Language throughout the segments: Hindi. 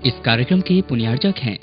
इस कार्यक्रम के पुण्यार्जक हैं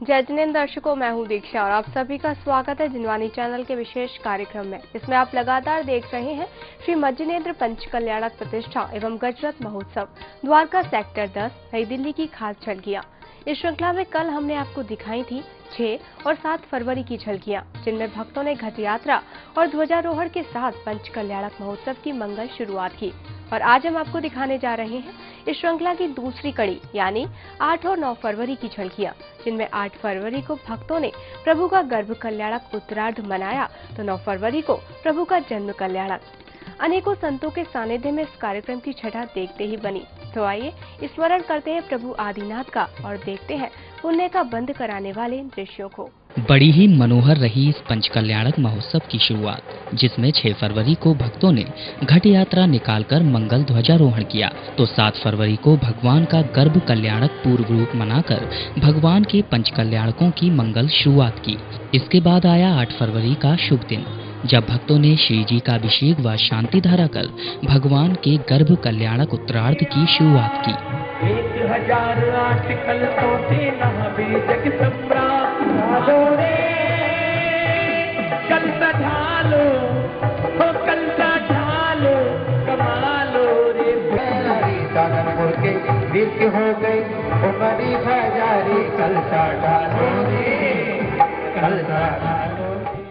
जय जिनेंद्र दर्शकों, मैं हूं दीक्षा और आप सभी का स्वागत है जिनवानी चैनल के विशेष कार्यक्रम में। इसमें आप लगातार देख रहे हैं श्री मज्जिनेंद्र पंचकल्याणक प्रतिष्ठा एवं गजरथ महोत्सव द्वारका सेक्टर 10 नई दिल्ली की खास झलकियां। इस श्रृंखला में कल हमने आपको दिखाई थी 6 और 7 फरवरी की झलकियां, जिनमें भक्तों ने घट यात्रा और ध्वजारोहण के साथ पंचकल्याणक महोत्सव की मंगल शुरुआत की। और आज हम आपको दिखाने जा रहे हैं इस श्रृंखला की दूसरी कड़ी यानी 8 और 9 फरवरी की झलकियां, जिनमें 8 फरवरी को भक्तों ने प्रभु का गर्भ कल्याणक उत्तरार्ध मनाया तो 9 फरवरी को प्रभु का जन्म कल्याणक। अनेकों संतों के सानिध्य में इस कार्यक्रम की छठा देखते ही बनी। तो आइए स्मरण करते हैं प्रभु आदिनाथ का और देखते हैं पुण्य का बंद कराने वाले दृश्यों को। बड़ी ही मनोहर रही इस पंचकल्याणक महोत्सव की शुरुआत, जिसमें 6 फरवरी को भक्तों ने घट यात्रा निकालकर मंगल ध्वजारोहण किया तो 7 फरवरी को भगवान का गर्भ कल्याणक पूर्व रूप मनाकर भगवान के पंचकल्याणकों की मंगल शुरुआत की। इसके बाद आया 8 फरवरी का शुभ दिन, जब भक्तों ने श्री जी का अभिषेक व शांति धारा कर भगवान के गर्भ कल्याणक उत्तरार्ध की शुरुआत की। 1008 कलशों से महाबीजक सम्राट ढालो रे, कलशा ढालो, हो कलशा ढालो, कमालो रे। हरी सागरपुर के वीर हो गई उमरी भजारी, कलशा ढालो रे, कलशा ढालो रे।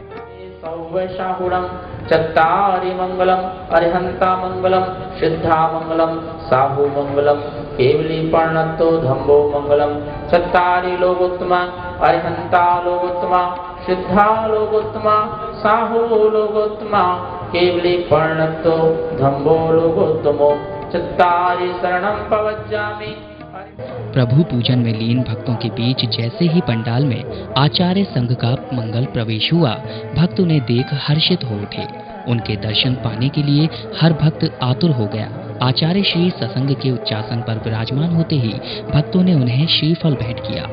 सौवशाहुरम चत्तारि मंगलम, अरिहंता मंगलम, सिद्धा मंगलम, साहु मंगलम, केवली पर्णतो धम्बो मंगलम। चत्तारि लोकोत्तमा, अरिहंता लोकोत्तमा, सिद्धा लोकोत्तमा, साहु लोकोत्तमा, केवली पर्णतो धम्बो लोकोत्तमो, चत्तारि शरणं प्रवज्जामि। प्रभु पूजन में लीन भक्तों के बीच जैसे ही पंडाल में आचार्य संघ का मंगल प्रवेश हुआ, भक्त उन्हें देख हर्षित हो उठे। उनके दर्शन पाने के लिए हर भक्त आतुर हो गया। आचार्य श्री सत्संग के उच्चासन पर विराजमान होते ही भक्तों ने उन्हें श्रीफल भेंट किया।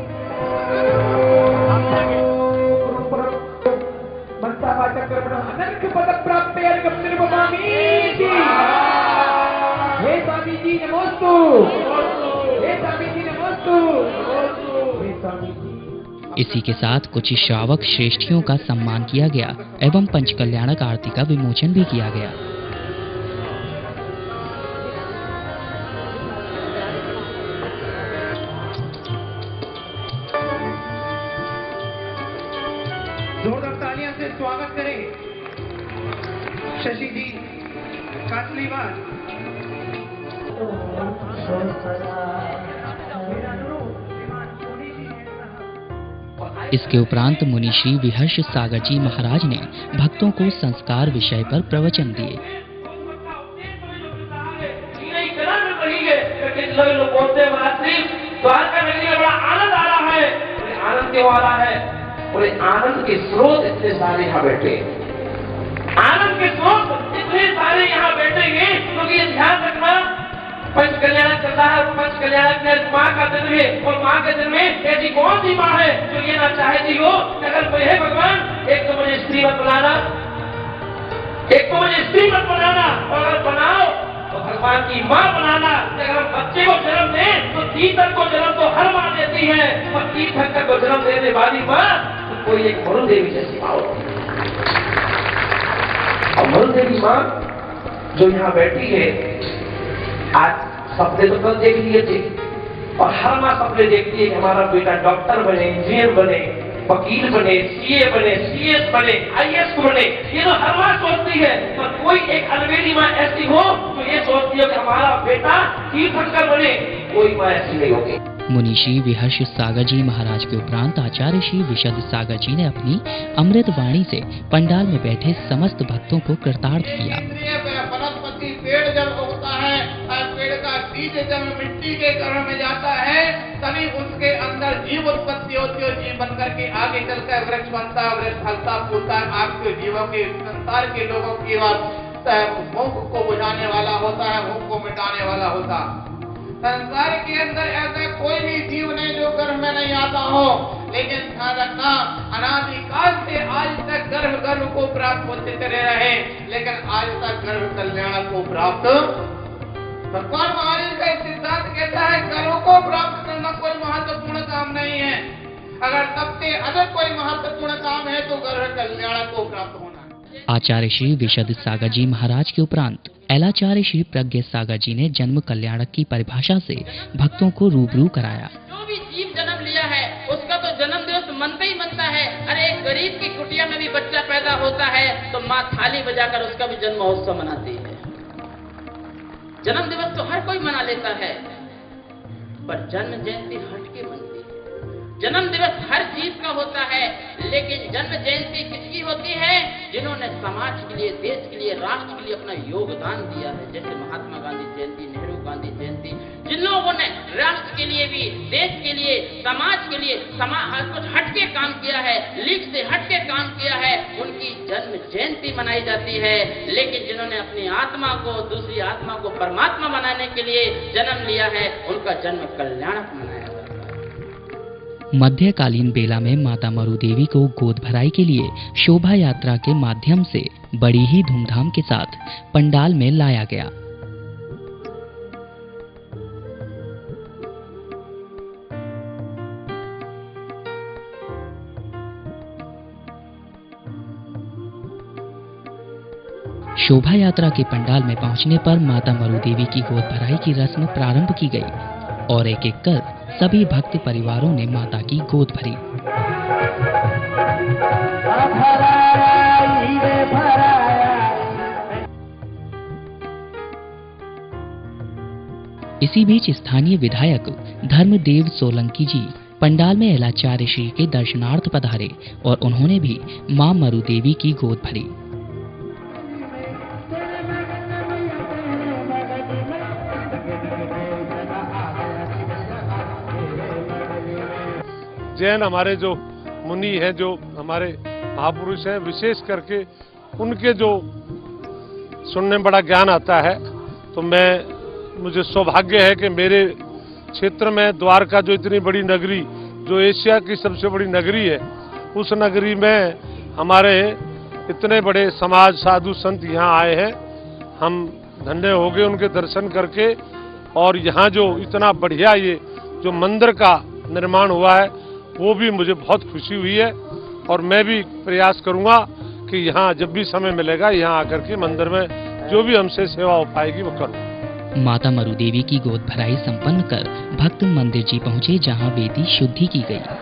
इसी के साथ कुछ श्रावक श्रेष्ठियों का सम्मान किया गया एवं पंचकल्याणक आरती का विमोचन भी किया गया। जोरदार तालियां से स्वागत करें शशि जी कासलीवाल। इसके उपरांत मुनि श्री विहर्ष सागर जी महाराज ने भक्तों को संस्कार विषय पर प्रवचन दिए। और आनंद के स्रोत इतने सारे यहाँ बैठे, आनंद के स्रोत इतने सारे यहाँ बैठेंगे, क्योंकि ये ध्यान रखना पंचकल्याणक चल रहा है। पंचकल्याणक में माँ का जन्म है और माँ के जन्म में ऐसी कौन सी माँ है जो ये ना चाहती हो अगर कोई है भगवान, एक तो मुझे स्त्री मत बनाना, एक तो मुझे स्त्री मत बनाना, और अगर बनाओ तो भगवान की माँ बनाना। अगर हम बच्चे को जन्म दें तो तीर्थक को जन्म तो हर माँ देती है, और तीर्थक को जन्म देने वाली माँ तो कोई एक मरु देवी जैसी माँ होती है। और मरु देवी माँ जो यहाँ बैठी है, आज सपने तो कल देख लिए थे, और हर माँ सपने देखती है कि हमारा बेटा डॉक्टर बने, इंजीनियर बने, वकील बने, सीए बने, सीएस बने, आईएएस बने। ये तो हर माँ सोचती है, पर कोई एक अलवेली माँ ऐसी हो तो ये सोचती है कि हमारा बेटा तीर्थंकर बने, कोई माँ ऐसी नहीं होगी। मुनि श्री विहर्ष सागर जी महाराज के उपरांत आचार्य श्री विशद सागर जी ने अपनी अमृत वाणी से पंडाल में बैठे समस्त भक्तों को कृतार्थ किया। वनस्पति पेड़ जब उगता है, पेड़ का बीज जब मिट्टी के गर्भ में जाता है, तभी उसके अंदर जीव उत्पत्ति होती है। जीव बनकर के आगे चलकर वृक्ष बनता है, वृक्ष फलता फूलता है। आपके जीवों के संसार के लोगों की भूख को बुझाने वाला होता है, भूख को मिटाने वाला होता है। संसार के अंदर ऐसा कोई भी जीव नहीं जो गर्भ में नहीं आता हो, लेकिन ध्यान रखना, अनादिकाल से आज तक गर्भ को प्राप्त होते चले रहे, लेकिन आज तक गर्भ कल्याण को प्राप्त भगवान महावीर का सिद्धांत कहता है गर्भ को प्राप्त करना कोई महत्वपूर्ण काम नहीं है। अगर सबसे अधिक कोई महत्वपूर्ण काम है तो गर्भ कल्याण को प्राप्त होना। आचार्य श्री विशद सागर जी महाराज के उपरांत एलाचार्य श्री प्रज्ञ सागर जी ने जन्म कल्याणक की परिभाषा से भक्तों को रूबरू कराया। जो भी जीव जन्म लिया है उसका तो जन्म दिवस मनता ही मनता है। अरे एक गरीब की कुटिया में भी बच्चा पैदा होता है तो माँ थाली बजाकर उसका भी जन्म महोत्सव मनाती है। जन्म दिवस तो हर कोई मना लेता है, पर जन्म जयंती हटके मनती है। जन्म दिवस हर चीज का होता है, लेकिन जन्म जयंती किसकी होती है? जिन्होंने समाज के लिए, देश के लिए, राष्ट्र के लिए अपना योगदान दिया है। जैसे महात्मा गांधी जयंती, नेहरू गांधी जयंती, जिन लोगों ने राष्ट्र के लिए भी, देश के लिए, समाज के लिए कुछ हटके काम किया है, लीक से हटके काम किया है, उनकी जन्म जयंती मनाई जाती है। लेकिन जिन्होंने अपनी आत्मा को, दूसरी आत्मा को परमात्मा बनाने के लिए जन्म लिया है, उनका जन्म कल्याणक मनाया जाता है। मध्यकालीन बेला में माता मरु देवी को गोद भराई के लिए शोभा यात्रा के माध्यम से बड़ी ही धूमधाम के साथ पंडाल में लाया गया। शोभा यात्रा के पंडाल में पहुंचने पर माता मरु देवी की गोद भराई की रस्म प्रारंभ की गई और एक एक कर सभी भक्त परिवारों ने माता की गोद भरी। इसी बीच स्थानीय विधायक धर्मदेव सोलंकी जी पंडाल में एलाचार्य श्री के दर्शनार्थ पधारे और उन्होंने भी मां मरु देवी की गोद भरी। जैन हमारे जो मुनि हैं, जो हमारे महापुरुष हैं, विशेष करके उनके जो सुनने में बड़ा ज्ञान आता है, तो मुझे सौभाग्य है कि मेरे क्षेत्र में द्वारका, जो इतनी बड़ी नगरी, जो एशिया की सबसे बड़ी नगरी है, उस नगरी में हमारे इतने बड़े समाज साधु संत यहाँ आए हैं। हम धन्य हो गए उनके दर्शन करके। और यहाँ जो इतना बढ़िया ये जो मंदिर का निर्माण हुआ है, वो भी मुझे बहुत खुशी हुई है। और मैं भी प्रयास करूंगा कि यहाँ जब भी समय मिलेगा, यहाँ आकर के मंदिर में जो भी हमसे सेवा हो पाएगी वो करूँ। माता मरु देवी की गोद भराई संपन्न कर भक्त मंदिर जी पहुँचे, जहाँ वेदी शुद्धि की गई।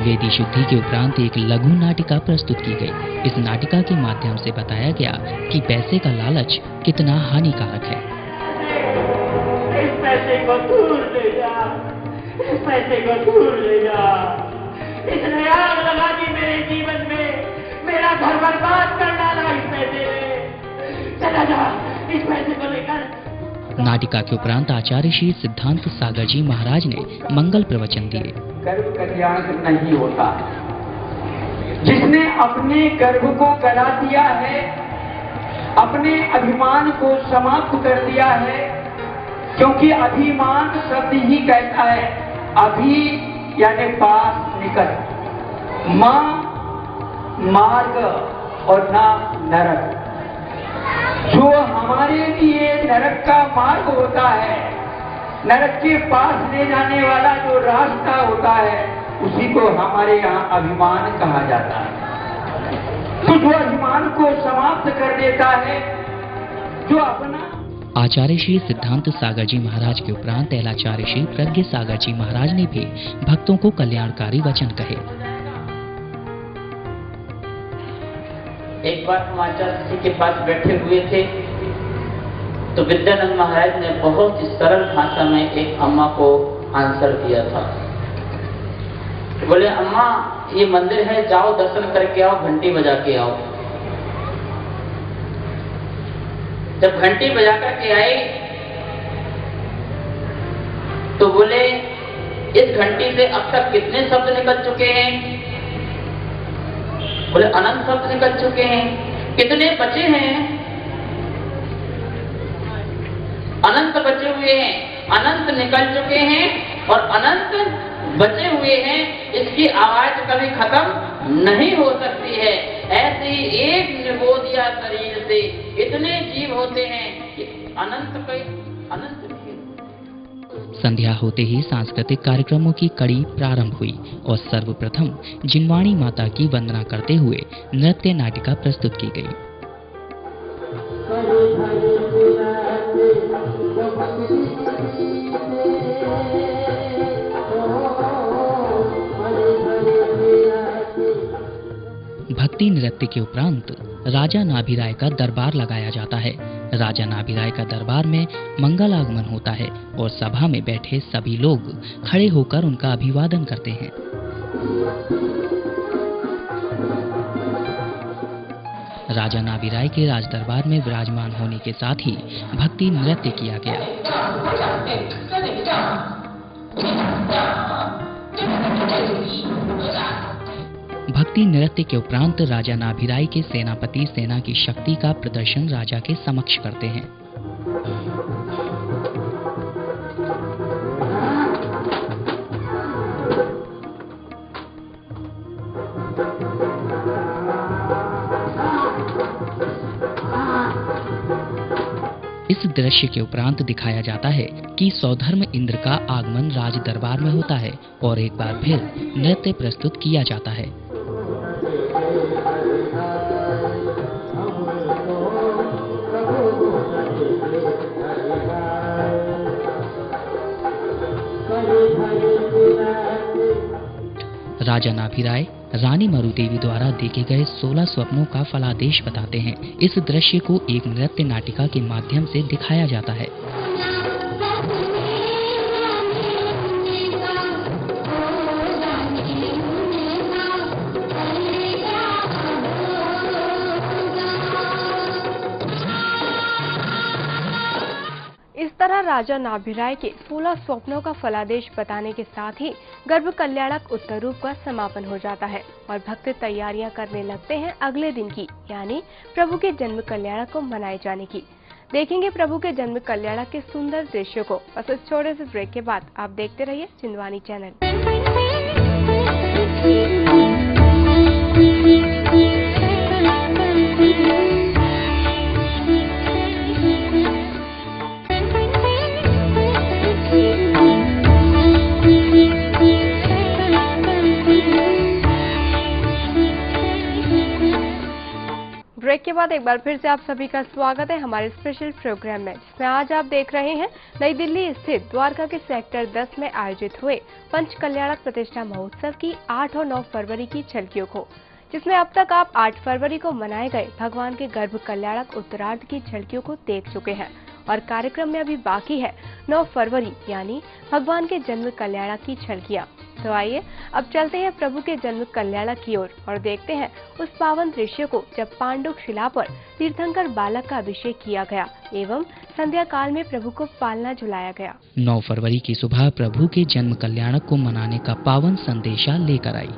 वेदी शुद्धि के उपरांत एक लघु नाटिका प्रस्तुत की गई। इस नाटिका के माध्यम से बताया गया कि पैसे का लालच कितना हानिकारक है। इस पैसे को दूर ले जा, इस पैसे को दूर ले जा। इसने आग लगा दी मेरे जीवन में, मेरा घर बर्बाद कर डाला इस पैसे ने। चला जा, इस पैसे को लेकर। नाटिका के उपरांत आचार्य श्री सिद्धांत सागर जी महाराज ने मंगल प्रवचन दिए। गर्भ कल्याण नहीं होता। जिसने अपने गर्भ को गला दिया है, अपने अभिमान को समाप्त कर दिया है, क्योंकि अभिमान शब्द ही कहता है अभी यानी पास, निकट, मां मार्ग और ना नरक। जो हमारे लिए नरक का मार्ग होता है, नरक के पास ले जाने वाला जो रास्ता होता है, उसी को हमारे यहाँ अभिमान कहा जाता है। तो जो अभिमान को समाप्त कर देता है, जो अपना आचार्य श्री सिद्धांत सागर जी महाराज के उपरांत एलाचार्य श्री प्रज्ञ सागर जी महाराज ने भी भक्तों को कल्याणकारी वचन कहे। एक बार हम आचार्य जी के पास बैठे हुए थे तो विद्यानंद महाराज ने बहुत ही सरल भाषा में एक अम्मा को आंसर दिया था। बोले, अम्मा ये मंदिर है, जाओ दर्शन करके आओ, घंटी बजा के आओ। जब घंटी बजा करके आए तो बोले, इस घंटी से अब तक कितने शब्द निकल चुके हैं? बोले, अनंत शब्द निकल चुके हैं। कितने बचे हैं? अनंत बचे हुए हैं। अनंत निकल चुके हैं और अनंत बचे हुए हैं। इसकी आवाज कभी खत्म नहीं हो सकती है। ऐसे एक निबोधिया शरीर से इतने जीव होते हैं कि अनंत के अनंत भी। संध्या होते ही सांस्कृतिक कार्यक्रमों की कड़ी प्रारंभ हुई और सर्वप्रथम जिनवाणी माता की वंदना करते हुए नृत्य नाटिका प्रस्तुत की गई। भक्ति नृत्य के उपरांत राजा नाभिराय का दरबार लगाया जाता है। राजा नाभिराय का दरबार में मंगल आगमन होता है और सभा में बैठे सभी लोग खड़े होकर उनका अभिवादन करते हैं। राजा नाभिराय के राज दरबार में विराजमान होने के साथ ही भक्ति नृत्य किया गया। भक्ति नृत्य के उपरांत राजा नाभिराय के सेनापति सेना की शक्ति का प्रदर्शन राजा के समक्ष करते हैं। इस दृश्य के उपरांत दिखाया जाता है कि सौधर्म इंद्र का आगमन राज दरबार में होता है और एक बार फिर नृत्य प्रस्तुत किया जाता है। राजा नाभिराय रानी मरुदेवी द्वारा देखे गए 16 स्वप्नों का फलादेश बताते हैं। इस दृश्य को एक नृत्य नाटिका के माध्यम से दिखाया जाता है। इस तरह राजा नाभिराय के 16 स्वप्नों का फलादेश बताने के साथ ही गर्भ कल्याणक उत्तर रूप का समापन हो जाता है और भक्त तैयारियां करने लगते हैं अगले दिन की, यानी प्रभु के जन्म कल्याणक को मनाए जाने की। देखेंगे प्रभु के जन्म कल्याणक के सुंदर दृश्यों को। बस इस छोटे से ब्रेक के बाद आप देखते रहिए जिनवानी चैनल। ब्रेक के बाद एक बार फिर से आप सभी का स्वागत है हमारे स्पेशल प्रोग्राम में, जिसमें आज आप देख रहे हैं नई दिल्ली स्थित द्वारका के सेक्टर 10 में आयोजित हुए पंच कल्याणक प्रतिष्ठा महोत्सव की 8 और 9 फरवरी की झलकियों को, जिसमें अब तक आप 8 फरवरी को मनाए गए भगवान के गर्भ कल्याणक उत्तरार्ध की झलकियों को देख चुके हैं और कार्यक्रम में अभी बाकी है 9 फरवरी यानी भगवान के जन्म कल्याणक की झलकियां। तो आइए अब चलते हैं प्रभु के जन्म कल्याणक की ओर और देखते हैं उस पावन दृश्य को जब पांडुक शिला पर तीर्थंकर बालक का अभिषेक किया गया एवं संध्या काल में प्रभु को पालना झुलाया गया। 9 फरवरी की सुबह प्रभु के जन्म कल्याणक को मनाने का पावन संदेशा लेकर आई।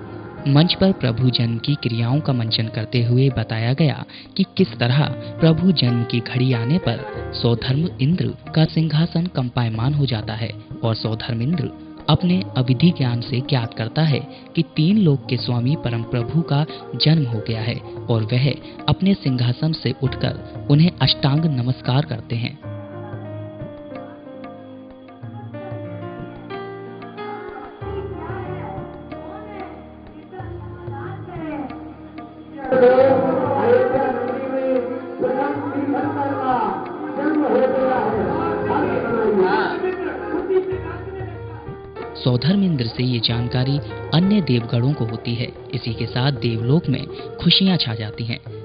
मंच पर प्रभु जन्म की क्रियाओं का मंचन करते हुए बताया गया कि किस तरह प्रभु जन्म की घड़ी आने पर सौधर्म इंद्र का सिंहासन कंपायमान हो जाता है और सौधर्म इंद्र अपने अविधि ज्ञान से ज्ञात करता है कि 3 लोक के स्वामी परम प्रभु का जन्म हो गया है और वह अपने सिंहासन से उठकर उन्हें अष्टांग नमस्कार करते हैं। अयोध्या नगरी में प्रथम तीर्थंकर का जन्म हो गया है। सौधर्मेंद्र से ये जानकारी अन्य देवगणों को होती है। इसी के साथ देवलोक में खुशियां छा जाती हैं।